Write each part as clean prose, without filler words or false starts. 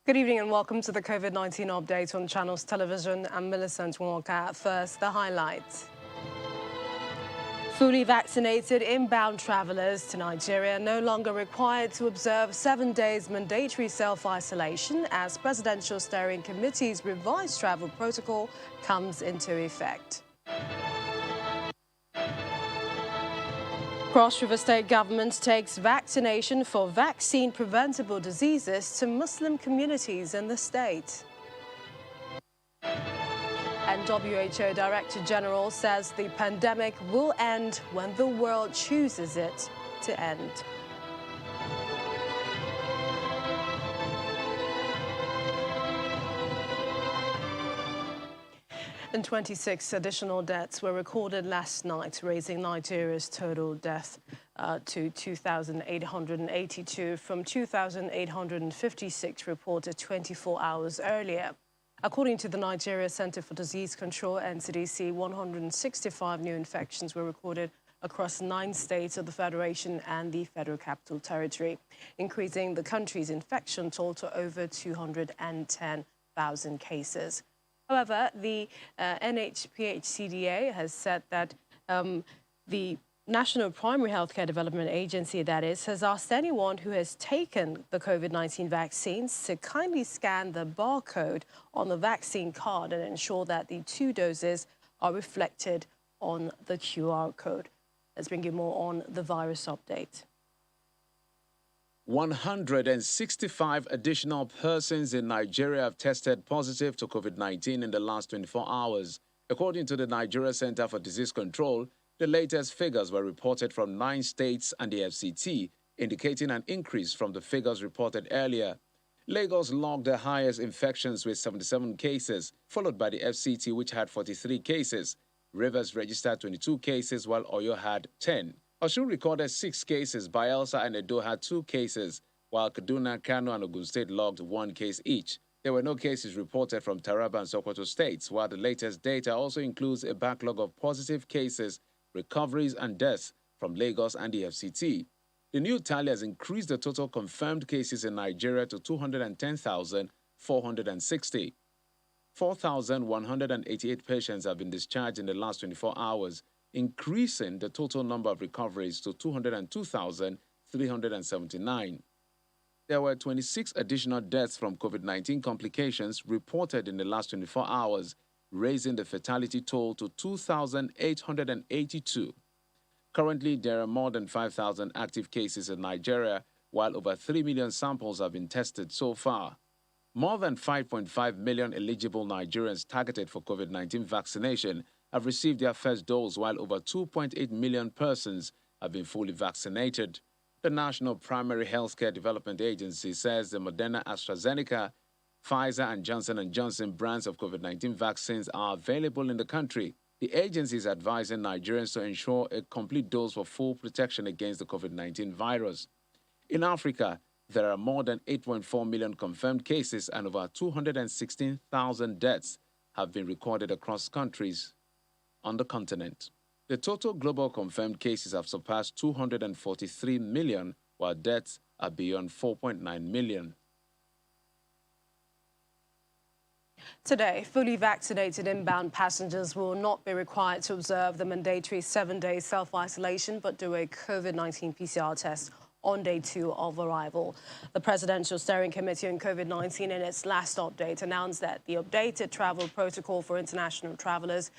Good evening and welcome to the COVID-19 update on Channels Television. I'm Millicent Walker. First, the highlights. Fully vaccinated inbound travelers to Nigeria no longer required to observe 7 days mandatory self-isolation as Presidential Steering Committee's revised travel protocol comes into effect. Cross River State government takes vaccination for vaccine-preventable diseases to Muslim communities in the state. And WHO Director General says the pandemic will end when the world chooses it to end. And 26 additional deaths were recorded last night, raising Nigeria's total death to 2,882 from 2,856 reported 24 hours earlier. According to the Nigeria Center for Disease Control (NCDC), 165 new infections were recorded across 9 states of the Federation and the Federal Capital Territory, increasing the country's infection toll to over 210,000 cases. However, the NHPHCDA has said that the National Primary Healthcare Development Agency, that is, has asked anyone who has taken the COVID-19 vaccines to kindly scan the barcode on the vaccine card and ensure that the 2 doses are reflected on the QR code. Let's bring you more on the virus update. 165 additional persons in Nigeria have tested positive to COVID-19 in the last 24 hours. According to the Nigeria Center for Disease Control, the latest figures were reported from 9 states and the FCT, indicating an increase from the figures reported earlier. Lagos logged the highest infections with 77 cases, followed by the FCT, which had 43 cases. Rivers registered 22 cases, while Oyo had 10. Osun recorded 6 cases, Bayelsa and Edo had 2 cases, while Kaduna, Kano and Ogun State logged 1 case each. There were no cases reported from Taraba and Sokoto states, while the latest data also includes a backlog of positive cases, recoveries and deaths from Lagos and the FCT. The new tally has increased the total confirmed cases in Nigeria to 210,460. 4,188 patients have been discharged in the last 24 hours, increasing the total number of recoveries to 202,379. There were 26 additional deaths from COVID-19 complications reported in the last 24 hours, raising the fatality toll to 2,882. Currently, there are more than 5,000 active cases in Nigeria, while over 3 million samples have been tested so far. More than 5.5 million eligible Nigerians targeted for COVID-19 vaccination have received their first dose, while over 2.8 million persons have been fully vaccinated. The National Primary Healthcare Development Agency says the Moderna, AstraZeneca, Pfizer and Johnson & Johnson brands of COVID-19 vaccines are available in the country. The agency is advising Nigerians to ensure a complete dose for full protection against the COVID-19 virus. In Africa, there are more than 8.4 million confirmed cases and over 216,000 deaths have been recorded across countries on the continent. The total global confirmed cases have surpassed 243 million, while deaths are beyond 4.9 million. Today, fully vaccinated inbound passengers will not be required to observe the mandatory 7-day self-isolation, but do a COVID-19 PCR test on day 2 of arrival. The Presidential Steering Committee on COVID-19 in its last update announced that the updated travel protocol for international travelers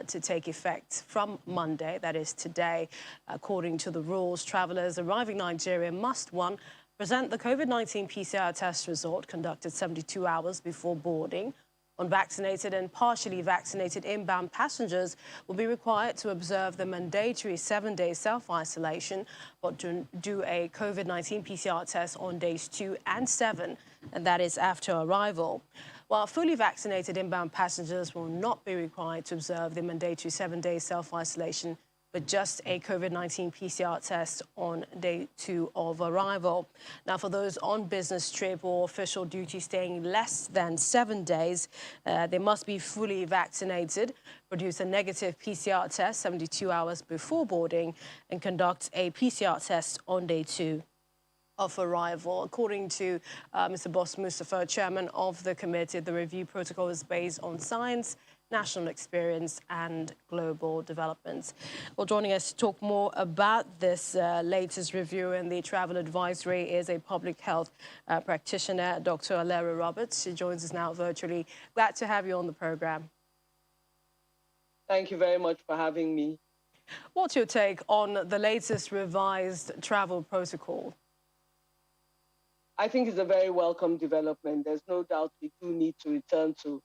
to take effect from Monday, that is today. According to the rules, travelers arriving in Nigeria must, 1, present the COVID-19 PCR test result conducted 72 hours before boarding. Unvaccinated and partially vaccinated inbound passengers will be required to observe the mandatory 7-day self-isolation, but do a COVID-19 PCR test on days 2 and 7, and that is after arrival. While fully vaccinated inbound passengers will not be required to observe the mandatory 7-day self-isolation, but just a COVID-19 PCR test on day 2 of arrival. Now, for those on business trip or official duty staying less than 7 days, they must be fully vaccinated, produce a negative PCR test 72 hours before boarding, and conduct a PCR test on day 2. of arrival. According to Mr. Boss Mustafa, chairman of the committee, the review protocol is based on science, national experience and global developments. Well, joining us to talk more about this latest review and the travel advisory is a public health practitioner, Dr. Alera Roberts. She joins us now virtually. Glad to have you on the program. Thank you very much for having me. What's your take on the latest revised travel protocol? I think it's a very welcome development. There's no doubt we do need to return to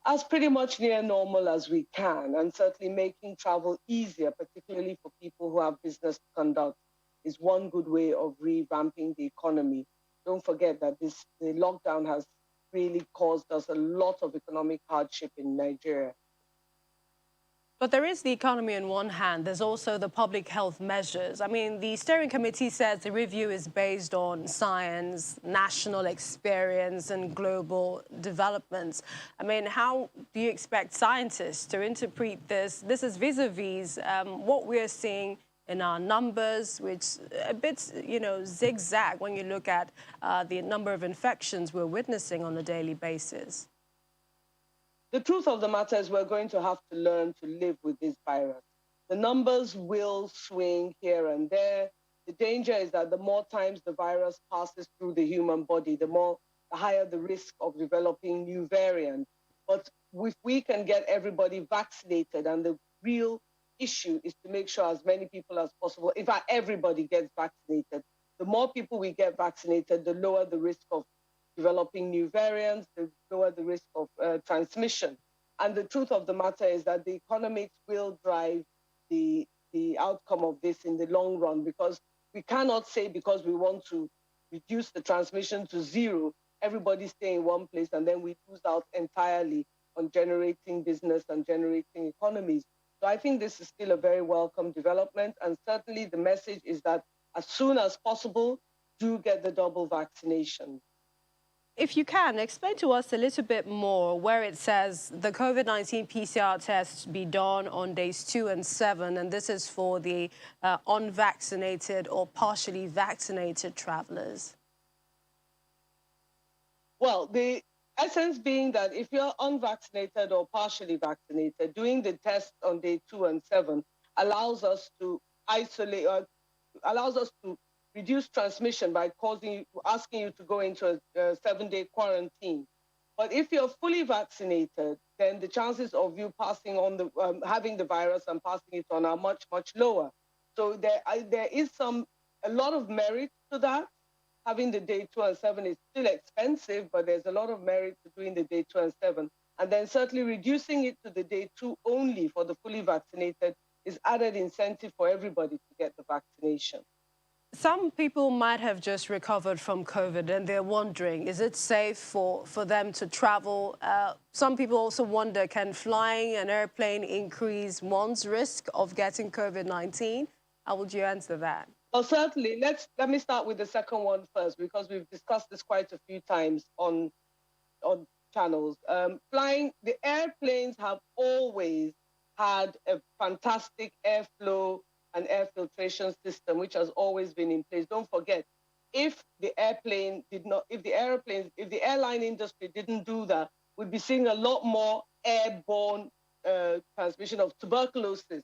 as pretty much near normal as we can, and certainly making travel easier, particularly for people who have business to conduct, is one good way of revamping the economy. Don't forget that the lockdown has really caused us a lot of economic hardship in Nigeria. But there is the economy on one hand, there's also the public health measures. I mean, the steering committee says the review is based on science, national experience and global developments. I mean, how do you expect scientists to interpret this? This is vis-a-vis what we're seeing in our numbers, which a bit, zigzag when you look at the number of infections we're witnessing on a daily basis. The truth of the matter is we're going to have to learn to live with this virus. The numbers will swing here and there. The danger is that the more times the virus passes through the human body, the higher the risk of developing new variants. But if we can get everybody vaccinated, and the real issue is to make sure as many people as possible, in fact, everybody gets vaccinated. The more people we get vaccinated, the lower the risk of developing new variants, the lower the risk of transmission. And the truth of the matter is that the economics will drive the outcome of this in the long run, because we cannot say because we want to reduce the transmission to zero, everybody stay in one place, and then we lose out entirely on generating business and generating economies. So I think this is still a very welcome development. And certainly the message is that as soon as possible, do get the double vaccination. If you can, explain to us a little bit more where it says the COVID-19 PCR tests be done on days 2 and 7, and this is for the unvaccinated or partially vaccinated travelers. Well, the essence being that if you're unvaccinated or partially vaccinated, doing the test on day 2 and 7 allows us to isolate, allows us to reduce transmission by asking you to go into a 7-day quarantine. But if you're fully vaccinated, then the chances of you passing on having the virus and passing it on are much, much lower. So there is a lot of merit to that. Having the day 2 and 7 is still expensive, but there's a lot of merit to doing the day 2 and 7. And then certainly reducing it to the day 2 only for the fully vaccinated is added incentive for everybody to get the vaccination. Some people might have just recovered from COVID and they're wondering, is it safe for them to travel? Some people also wonder, can flying an airplane increase one's risk of getting COVID-19? How would you answer that? Well, certainly. Let me start with the second one first, because we've discussed this quite a few times on channels. Flying, the airplanes have always had a fantastic airflow and air filtration system, which has always been in place. Don't forget, if the airline industry didn't do that, we'd be seeing a lot more airborne transmission of tuberculosis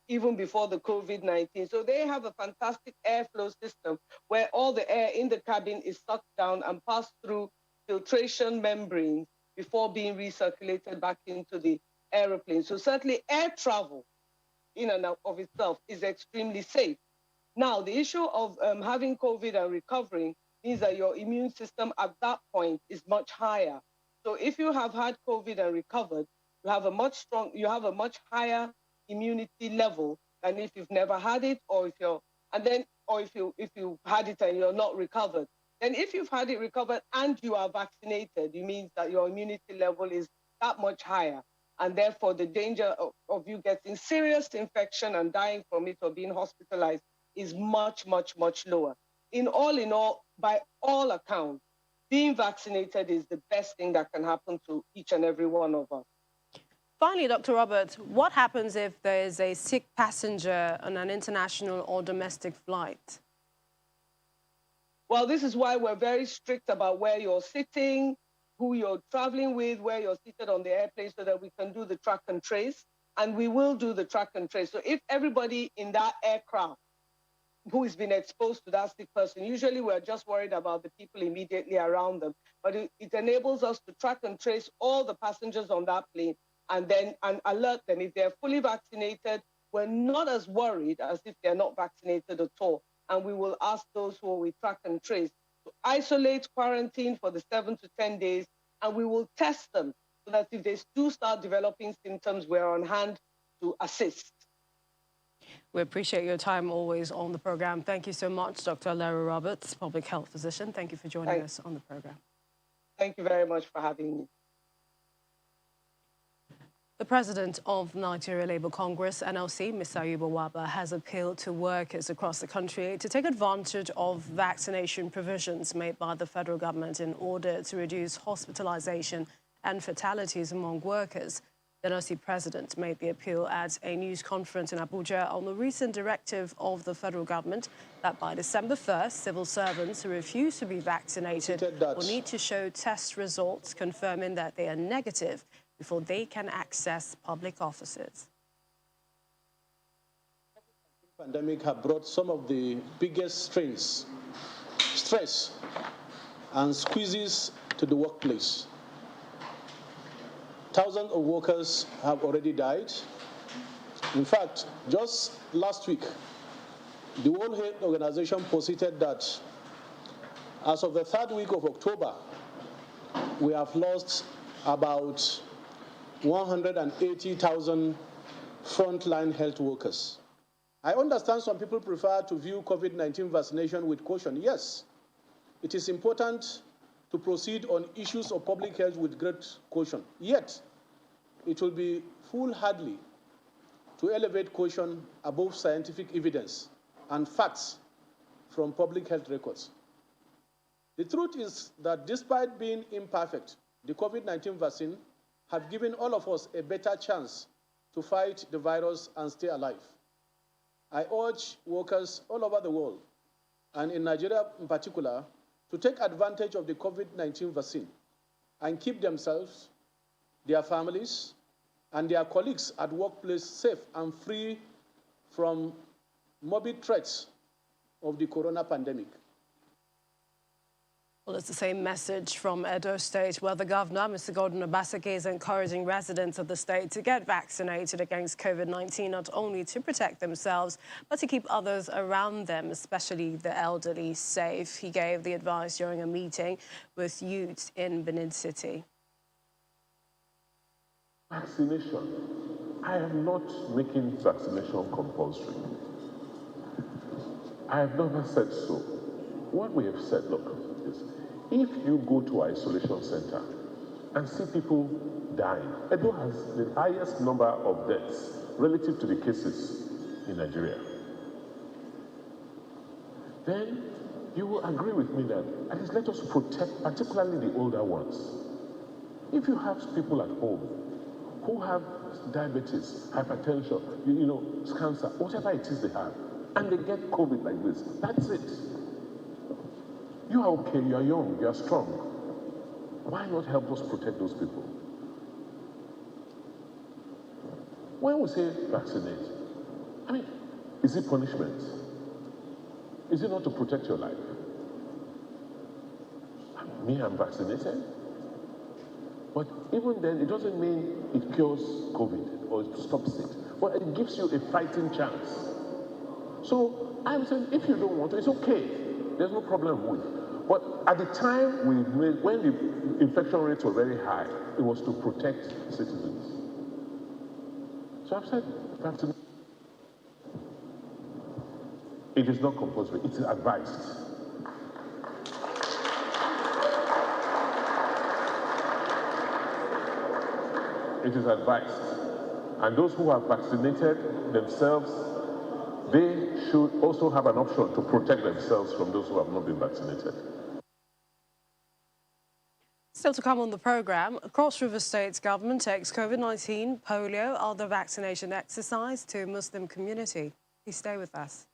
even before the COVID-19. So they have a fantastic airflow system where all the air in the cabin is sucked down and passed through filtration membranes before being recirculated back into the aeroplane. So certainly air travel in and of itself is extremely safe. Now, the issue of having COVID and recovering means that your immune system at that point is much higher. So if you have had COVID and recovered, you have a much higher immunity level than if you've never had it, or if you had it and you're not recovered. Then if you've had it recovered and you are vaccinated, it means that your immunity level is that much higher. And therefore, the danger of you getting serious infection and dying from it or being hospitalized is much, much, much lower. In all, by all accounts, being vaccinated is the best thing that can happen to each and every one of us. Finally, Dr. Roberts, what happens if there is a sick passenger on an international or domestic flight? Well, this is why we're very strict about where you're sitting, who you're traveling with, where you're seated on the airplane, so that we can do the track and trace. And we will do the track and trace. So if everybody in that aircraft who has been exposed to that sick person, usually we're just worried about the people immediately around them. But it enables us to track and trace all the passengers on that plane and then alert them. If they're fully vaccinated, we're not as worried as if they're not vaccinated at all. And we will ask those who we track and trace to isolate, quarantine for the 7 to 10 days, and we will test them so that if they do start developing symptoms, we're on hand to assist. We appreciate your time always on the program. Thank you so much, Dr. Larry Roberts, public health physician. Thank you for joining us on the program. Thank you very much for having me. The president of Nigeria Labour Congress, NLC, Mr. Ayuba Waba, has appealed to workers across the country to take advantage of vaccination provisions made by the federal government in order to reduce hospitalization and fatalities among workers. The NLC president made the appeal at a news conference in Abuja on the recent directive of the federal government that by December 1st, civil servants who refuse to be vaccinated will need to show test results confirming that they are negative before they can access public offices. The pandemic have brought some of the biggest strains, stress, and squeezes to the workplace. Thousands of workers have already died. In fact, just last week, the World Health Organization posited that as of the third week of October, we have lost about 180,000 frontline health workers. I understand some people prefer to view COVID-19 vaccination with caution. Yes, it is important to proceed on issues of public health with great caution. Yet, it will be foolhardy to elevate caution above scientific evidence and facts from public health records. The truth is that despite being imperfect, the COVID-19 vaccine have given all of us a better chance to fight the virus and stay alive. I urge workers all over the world, and in Nigeria in particular, to take advantage of the COVID-19 vaccine and keep themselves, their families, and their colleagues at workplace safe and free from morbid threats of the corona pandemic. Well, it's the same message from Edo State, where the governor, Mr. Gordon Obaseki, is encouraging residents of the state to get vaccinated against COVID-19, not only to protect themselves, but to keep others around them, especially the elderly, safe. He gave the advice during a meeting with youths in Benin City. Vaccination. I am not making vaccination compulsory. I have never said so. What we have said, look, is if you go to an isolation center and see people dying, Edo has the highest number of deaths relative to the cases in Nigeria, then you will agree with me that at least let us protect particularly the older ones. If you have people at home who have diabetes, hypertension, cancer, whatever it is they have, and they get COVID like this, that's it. You are okay, you are young, you are strong. Why not help us protect those people? When we say vaccinate, I mean, is it punishment? Is it not to protect your life? Me, I'm vaccinated. But even then, it doesn't mean it cures COVID or it stops it. But it gives you a fighting chance. So I'm saying, if you don't want to, it's okay. There's no problem with it. But at the time when the infection rates were very high, it was to protect citizens. So I've said, vaccination. It is not compulsory, it's advised. It is advised. And those who have vaccinated themselves, they should also have an option to protect themselves from those who have not been vaccinated. Still to come on the program, Cross River State's government takes COVID-19, polio, other vaccination exercise to Muslim community. Please stay with us.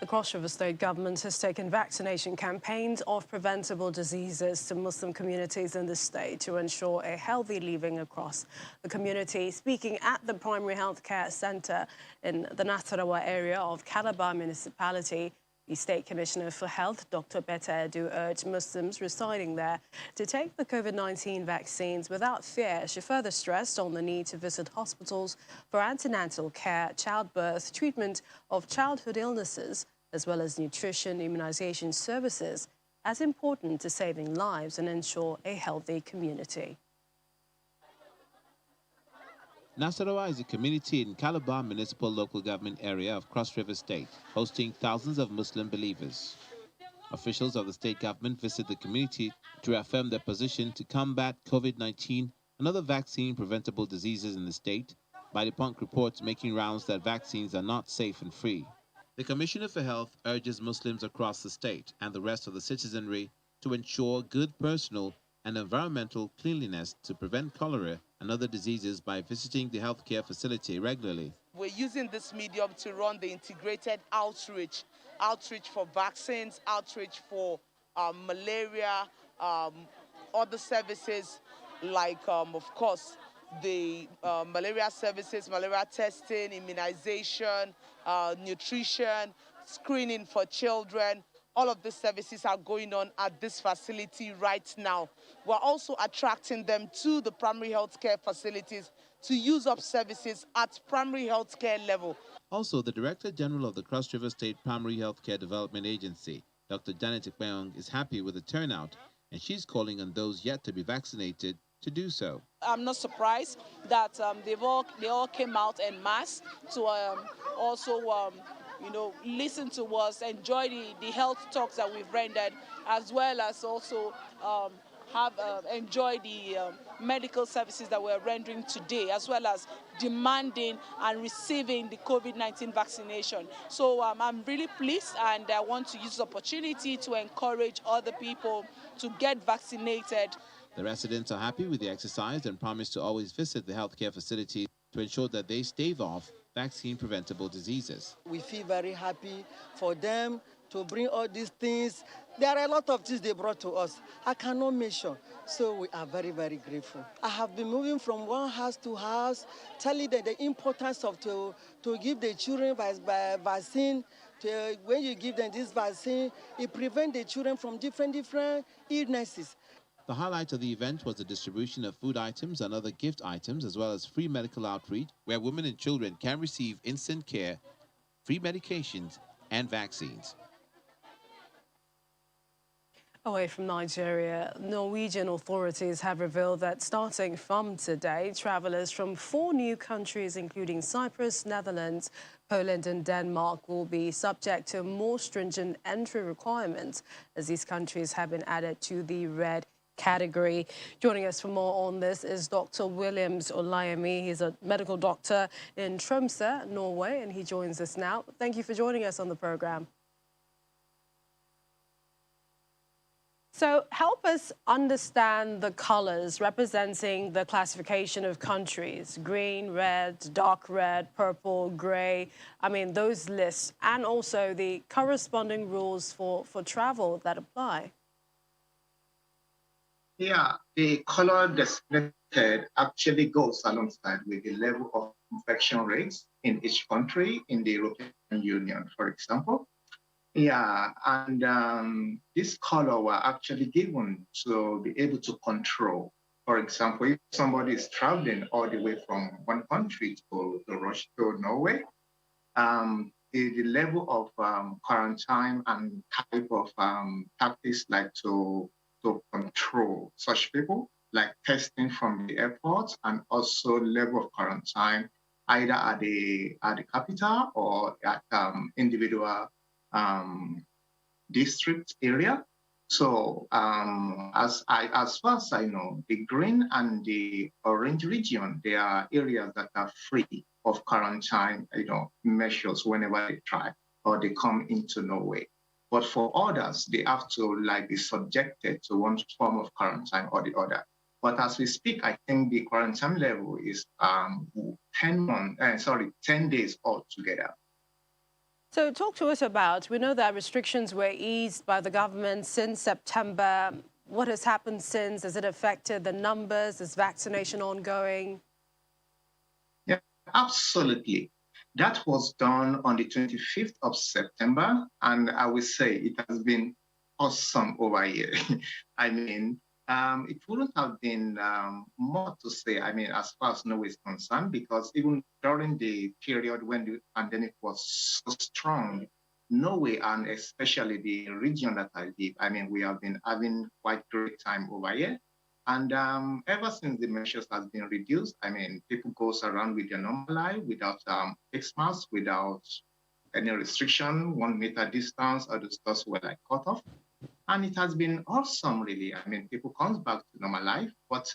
The Cross River State government has taken vaccination campaigns of preventable diseases to Muslim communities in the state to ensure a healthy living across the community. Speaking at the Primary Health Care Centre in the Nasarawa area of Calabar Municipality, the State Commissioner for Health, Dr. Betta Edu, urged Muslims residing there to take the COVID-19 vaccines without fear. She further stressed on the need to visit hospitals for antenatal care, childbirth, treatment of childhood illnesses, as well as nutrition, immunization services, as important to saving lives and ensure a healthy community. Nasarawa is a community in Calabar Municipal Local Government area of Cross River State, hosting thousands of Muslim believers. Officials of the state government visit the community to reaffirm their position to combat COVID-19 and other vaccine-preventable diseases in the state, by debunk reports making rounds that vaccines are not safe and free. The Commissioner for Health urges Muslims across the state and the rest of the citizenry to ensure good personal and environmental cleanliness to prevent cholera and other diseases by visiting the healthcare facility regularly. We're using this medium to run the integrated outreach for vaccines, outreach for malaria, other services like, of course, the malaria services, malaria testing, immunization, nutrition, screening for children. All of these services are going on at this facility right now. We're also attracting them to the primary health care facilities to use up services at primary health care level. Also, the Director General of the Cross River State Primary Health Care Development Agency, Dr. Janet Ikpeong, is happy with the turnout, and she's calling on those yet to be vaccinated to do so. I'm not surprised that they all came out en masse to also listen to us, enjoy the health talks that we've rendered, as well as also enjoy the medical services that we're rendering today, as well as demanding and receiving the COVID-19 vaccination. So I'm really pleased, and I want to use this opportunity to encourage other people to get vaccinated. The residents are happy with the exercise and promise to always visit the healthcare facility to ensure that they stave off vaccine-preventable diseases. We feel very happy for them to bring all these things. There are a lot of things they brought to us. I cannot mention. So we are very, very grateful. I have been moving from one house to house, telling them the importance of to give the children vaccine. When you give them this vaccine, it prevents the children from different illnesses. The highlight of the event was the distribution of food items and other gift items, as well as free medical outreach, where women and children can receive instant care, free medications, and vaccines. Away from Nigeria, Norwegian authorities have revealed that starting from today, travelers from 4 new countries, including Cyprus, Netherlands, Poland and Denmark, will be subject to more stringent entry requirements, as these countries have been added to the red category. Joining us for more on this is Dr. Williams Olayemi. He's a medical doctor in Tromsø, Norway, and he joins us now. Thank you for joining us on the program. So help us understand the colors representing the classification of countries: green, red, dark red, purple, gray. I mean, those lists, and also the corresponding rules for travel that apply. Yeah, the color designated actually goes alongside with the level of infection rates in each country in the European Union, for example. Yeah, and this color were actually given to be able to control. For example, if somebody is traveling all the way from one country to Russia, to Norway, the level of quarantine and type of tactics like to control such people, like testing from the airport, and also level of quarantine either at the capital or at individual district area. So as far as I know, the green and the orange region, they are areas that are free of quarantine, measures whenever they try or they come into Norway. But for others, they have to be subjected to one form of quarantine or the other. But as we speak, I think the quarantine level is 10 days altogether. So talk to us about, we know that restrictions were eased by the government since September. What has happened since? Has it affected the numbers? Is vaccination ongoing? Yeah, absolutely. That was done on the 25th of September, and I will say it has been awesome over here. I mean, it wouldn't have been more to say, I mean, as far as Norway is concerned, because even during the period when the pandemic was so strong, Norway, and especially the region that I live, I mean, we have been having quite great time over here. And ever since the measures has been reduced, I mean, people goes around with their normal life without face masks, without any restriction, 1 meter distance, or the stores were like cut off. And it has been awesome, really. I mean, people comes back to normal life, but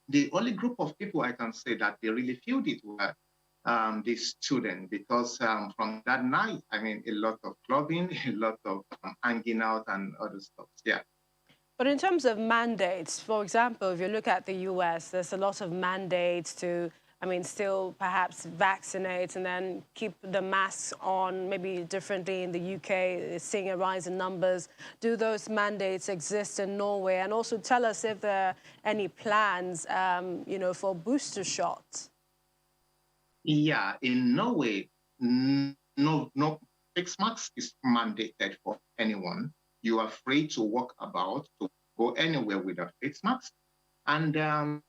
the only group of people I can say that they really feel it were the students, because from that night, I mean, a lot of clubbing, a lot of hanging out and other stuff, yeah. But in terms of mandates, for example, if you look at the US, there's a lot of mandates to, I mean, still perhaps vaccinate and then keep the masks on, maybe differently in the UK, seeing a rise in numbers. Do those mandates exist in Norway? And also tell us if there are any plans, you know, for booster shots. Yeah, in Norway, no face mask is mandated for anyone. You are free to walk about, to go anywhere without face mask. And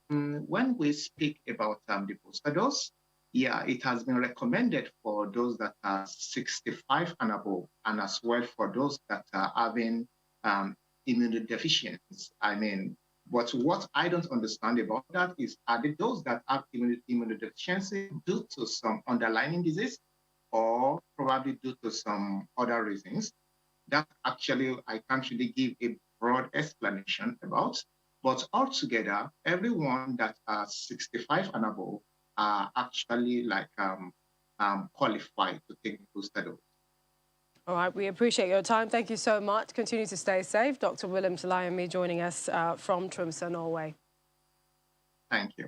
when we speak about the booster dose, yeah, it has been recommended for those that are 65 and above, and as well for those that are having immunodeficiency. I mean, but what I don't understand about that is, are they those that have immunodeficiency due to some underlying disease, or probably due to some other reasons? That actually I can't really give a broad explanation about, but altogether, everyone that are 65 and above are actually like qualified to take booster dose. All right, we appreciate your time. Thank you so much. Continue to stay safe. Dr. Willem Telayemi joining us from Tromsø, Norway. Thank you.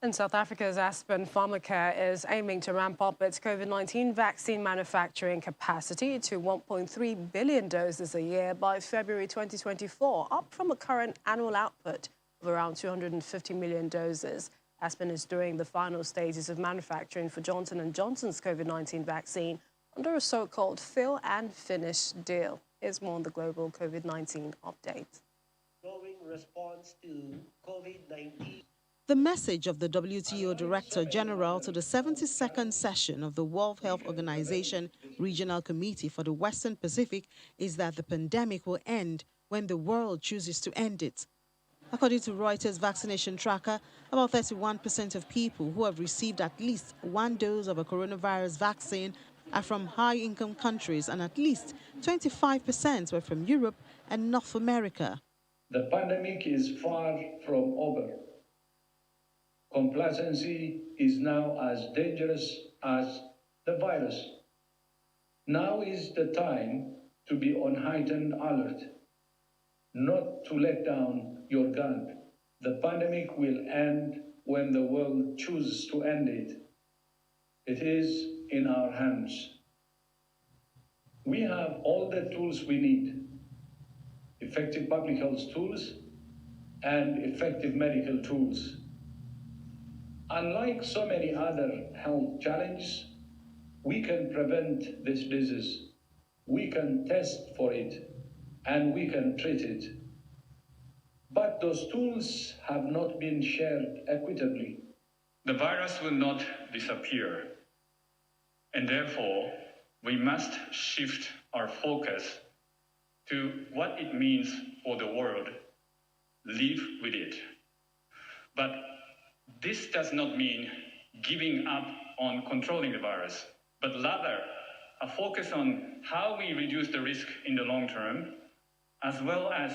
And South Africa's Aspen Pharmacare is aiming to ramp up its COVID-19 vaccine manufacturing capacity to 1.3 billion doses a year by February 2024, up from a current annual output of around 250 million doses. Aspen is doing the final stages of manufacturing for Johnson & Johnson's COVID-19 vaccine under a so-called fill and finish deal. Here's more on the global COVID-19 update. Growing response to COVID-19. The message of the WTO Director General to the 72nd session of the World Health Organization Regional Committee for the Western Pacific is that the pandemic will end when the world chooses to end it. According to Reuters vaccination tracker, about 31% of people who have received at least one dose of a coronavirus vaccine are from high-income countries, and at least 25% were from Europe and North America. The pandemic is far from over. Complacency is now as dangerous as the virus. Now is the time to be on heightened alert, not to let down your guard. The pandemic will end when the world chooses to end it. It is in our hands. We have all the tools we need: effective public health tools and effective medical tools. Unlike so many other health challenges, we can prevent this disease, we can test for it, and we can treat it. But those tools have not been shared equitably. The virus will not disappear, and therefore we must shift our focus to what it means for the world. Live with it. But this does not mean giving up on controlling the virus, but rather a focus on how we reduce the risk in the long term, as well as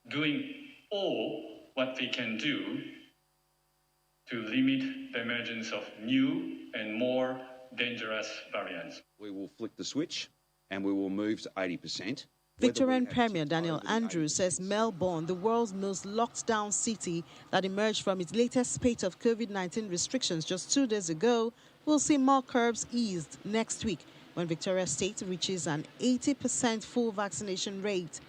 doing all what we can do to limit the emergence of new and more dangerous variants. We will flick the switch and we will move to 80%. Victorian Premier Daniel Andrews says Melbourne, the world's most locked-down city that emerged from its latest spate of COVID-19 restrictions just 2 days ago, will see more curbs eased next week when Victoria State reaches an 80% full vaccination rate.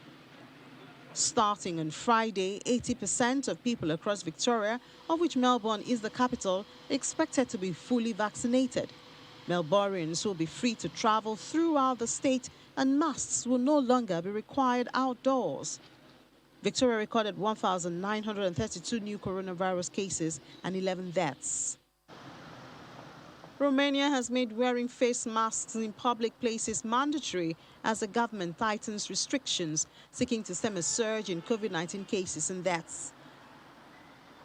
Starting on Friday, 80% of people across Victoria, of which Melbourne is the capital, are expected to be fully vaccinated. Melbournians will be free to travel throughout the state and masks will no longer be required outdoors. Victoria recorded 1,932 new coronavirus cases and 11 deaths. Romania has made wearing face masks in public places mandatory as the government tightens restrictions, seeking to stem a surge in COVID-19 cases and deaths.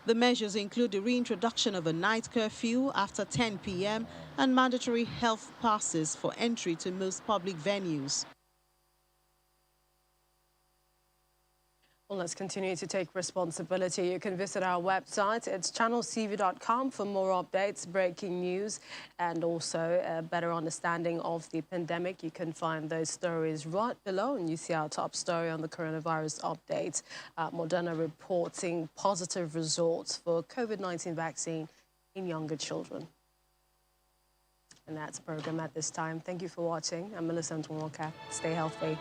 The measures include the reintroduction of a night curfew after 10 p.m. and mandatory health passes for entry to most public venues. Well, let's continue to take responsibility. You can visit our website. It's channelcv.com for more updates, breaking news, and also a better understanding of the pandemic. You can find those stories right below, and you see our top story on the coronavirus update. Moderna reporting positive results for COVID-19 vaccine in younger children. And that's the program at this time. Thank you for watching. I'm Melissa Walker. Stay healthy.